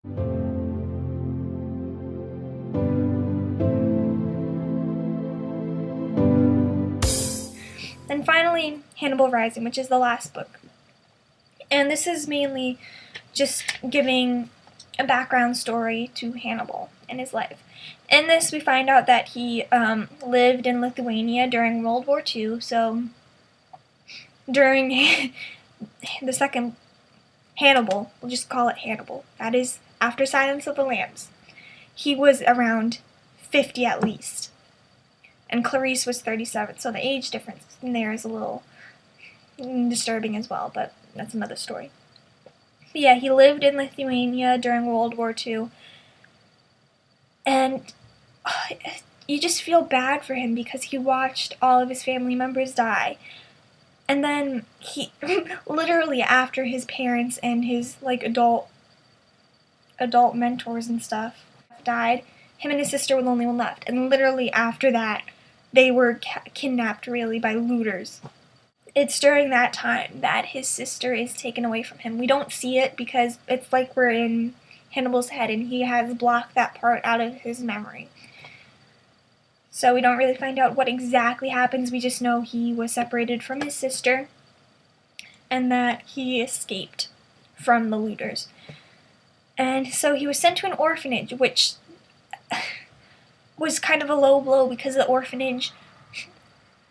And finally, Hannibal Rising, which is the last book. And this is mainly just giving a background story to Hannibal and his life. In this, we find out that he lived in Lithuania during World War II, so during the second Hannibal, we'll just call it Hannibal, that is after Silence of the Lambs, he was around 50 at least. And Clarice was 37, so the age difference in there is a little disturbing as well, but that's another story. But yeah, he lived in Lithuania during World War II, and you just feel bad for him because he watched all of his family members die. And then he, literally after his parents and his adult mentors and stuff died, him and his sister were the only one left. And literally after that, they were kidnapped really by looters. It's during that time that his sister is taken away from him. We don't see it because it's like we're in Hannibal's head and he has blocked that part out of his memory. So we don't really find out what exactly happens. We just know he was separated from his sister and that he escaped from the looters. And so he was sent to an orphanage, which was kind of a low blow because the orphanage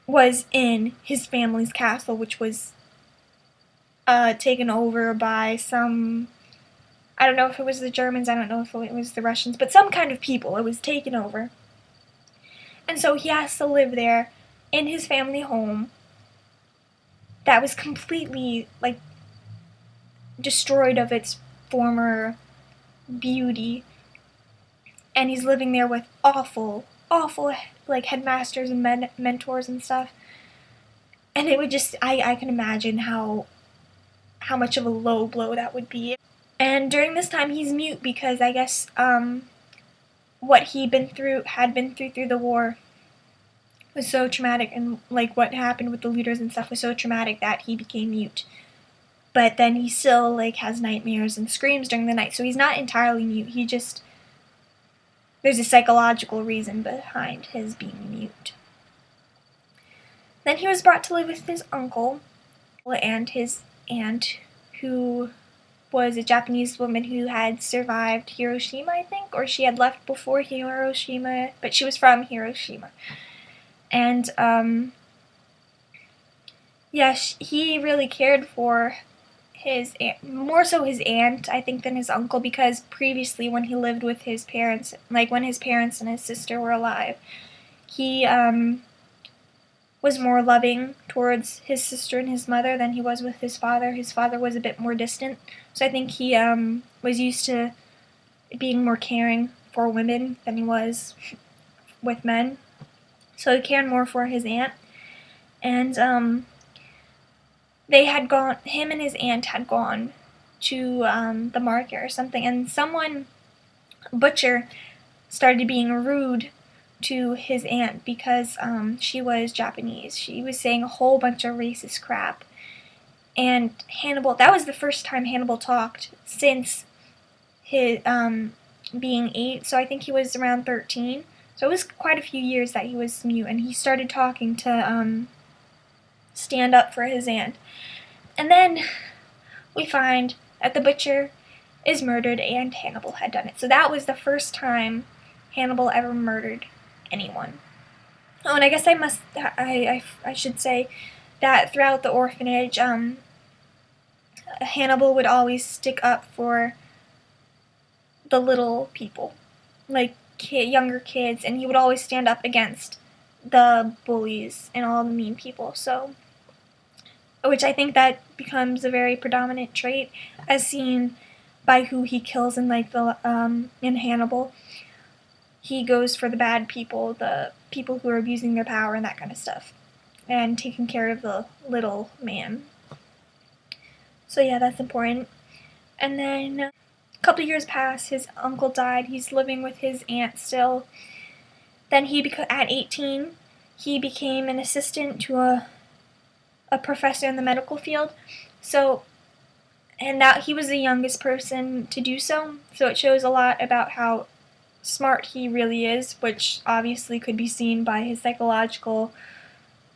was in his family's castle, which was taken over by some, I don't know if it was the Germans, I don't know if it was the Russians, but some kind of people. It was taken over. And so he has to live there in his family home that was completely, destroyed of its former beauty. And he's living there with awful, headmasters and mentors and stuff. And it would just, I can imagine how much of a low blow that would be. And during this time, he's mute because I guess, what he had been through the war was so traumatic, and what happened with the looters and stuff was so traumatic that he became mute. But then he still has nightmares and screams during the night, so he's not entirely mute. He just, there's a psychological reason behind his being mute. Then he was brought to live with his uncle and his aunt, who was a Japanese woman who had survived Hiroshima, I think, or she had left before Hiroshima, but she was from Hiroshima. And, yeah, he really cared for his aunt, more so his aunt, I think, than his uncle, because previously when he lived with his parents, when his parents and his sister were alive, he, was more loving towards his sister and his mother than he was with his father. His father was a bit more distant, so I think he was used to being more caring for women than he was with men. So he cared more for his aunt, and him and his aunt had gone to the market or something, and a butcher, started being rude to his aunt because she was Japanese. She was saying a whole bunch of racist crap. And Hannibal, that was the first time Hannibal talked since his being 8, so I think he was around 13. So it was quite a few years that he was mute, and he started talking to stand up for his aunt. And then we find that the butcher is murdered and Hannibal had done it. So that was the first time Hannibal ever murdered anyone. Oh, and I guess I should say that throughout the orphanage, Hannibal would always stick up for the little people, younger kids, and he would always stand up against the bullies and all the mean people. So, which I think that becomes a very predominant trait, as seen by who he kills in in Hannibal. He goes for the bad people, the people who are abusing their power and that kind of stuff, and taking care of the little man. So yeah, that's important. And then a couple years pass, his uncle died, he's living with his aunt still. Then at 18, he became an assistant to a professor in the medical field. So and that he was the youngest person to do so. So it shows a lot about how smart he really is, which obviously could be seen by his psychological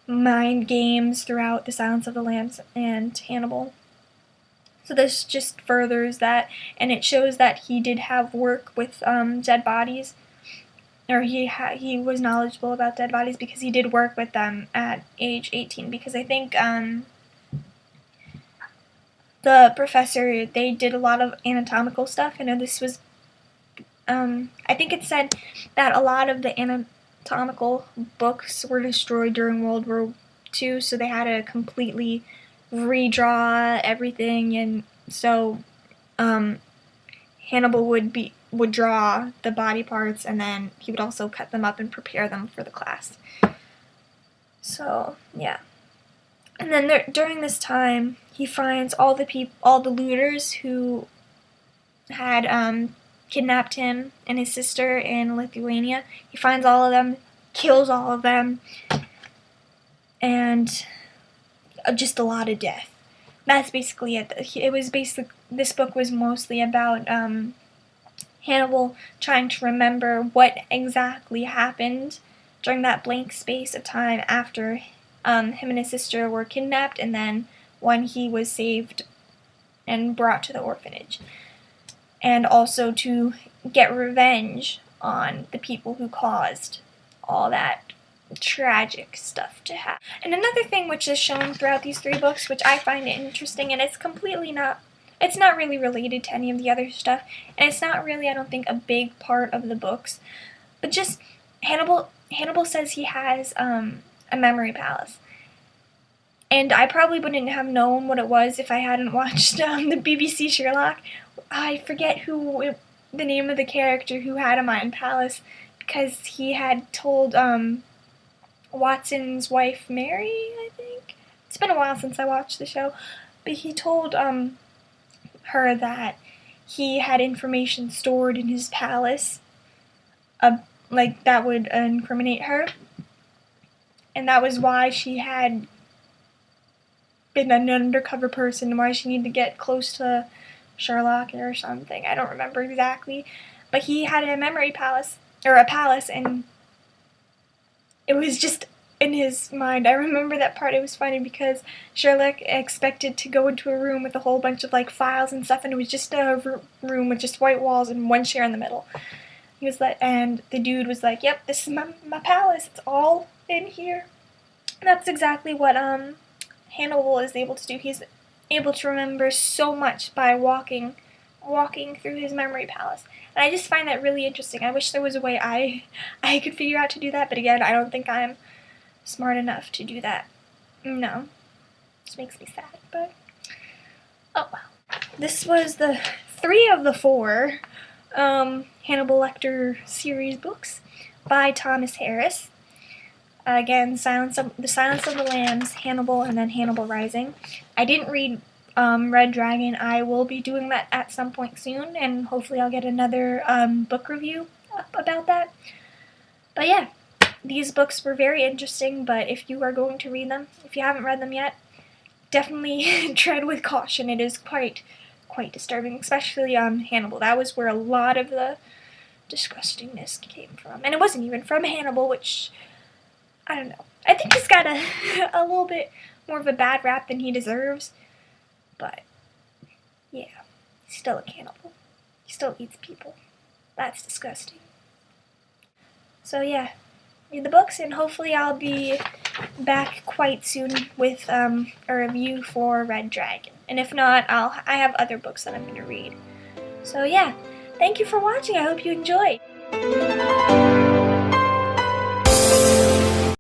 mind games throughout The Silence of the Lambs and Hannibal. So this just furthers that, and it shows that he did have work with dead bodies, or he was knowledgeable about dead bodies because he did work with them at age 18. Because I think the professor, they did a lot of anatomical stuff. I know this was, I think it said that a lot of the anatomical books were destroyed during World War II, so they had to completely redraw everything, and so Hannibal would draw the body parts, and then he would also cut them up and prepare them for the class. So yeah, and then during this time, he finds all the looters who had kidnapped him and his sister in Lithuania. He finds all of them, kills all of them, and just a lot of death. That's basically it. This book was mostly about Hannibal trying to remember what exactly happened during that blank space of time after him and his sister were kidnapped, and then when he was saved and brought to the orphanage. And also to get revenge on the people who caused all that tragic stuff to happen. And another thing which is shown throughout these 3 books, which I find interesting, and it's not really related to any of the other stuff, and it's not really, I don't think, a big part of the books, but just Hannibal says he has a memory palace. And I probably wouldn't have known what it was if I hadn't watched the BBC Sherlock. I forget the name of the character who had a mind palace, because he had told Watson's wife, Mary, I think. It's been a while since I watched the show, but he told her that he had information stored in his palace, like that would incriminate her, and that was why she had been an undercover person, why she needed to get close to Sherlock or something. I don't remember exactly, but he had a memory palace, or a palace, and it was just in his mind. I remember that part. It was funny because Sherlock expected to go into a room with a whole bunch of like files and stuff, and it was just a room with just white walls and one chair in the middle. He was like, and the dude was like, "Yep, this is my palace. It's all in here." And that's exactly what Hannibal is able to do. He's able to remember so much by walking through his memory palace. And I just find that really interesting. I wish there was a way I could figure out to do that, but again, I don't think I'm smart enough to do that. No. Which makes me sad, but oh well. This was the 3 of the 4 Hannibal Lecter series books by Thomas Harris. Again, The Silence of the Lambs, Hannibal, and then Hannibal Rising. I didn't read Red Dragon. I will be doing that at some point soon, and hopefully I'll get another book review up about that. But yeah, these books were very interesting, but if you are going to read them, if you haven't read them yet, definitely tread with caution. It is quite disturbing, especially Hannibal. That was where a lot of the disgustingness came from. And it wasn't even from Hannibal, which, I don't know. I think he's got a little bit more of a bad rap than he deserves. But, yeah, he's still a cannibal. He still eats people. That's disgusting. So, yeah, read the books, and hopefully I'll be back quite soon with a review for Red Dragon. And if not, I have other books that I'm going to read. So, yeah, thank you for watching. I hope you enjoyed.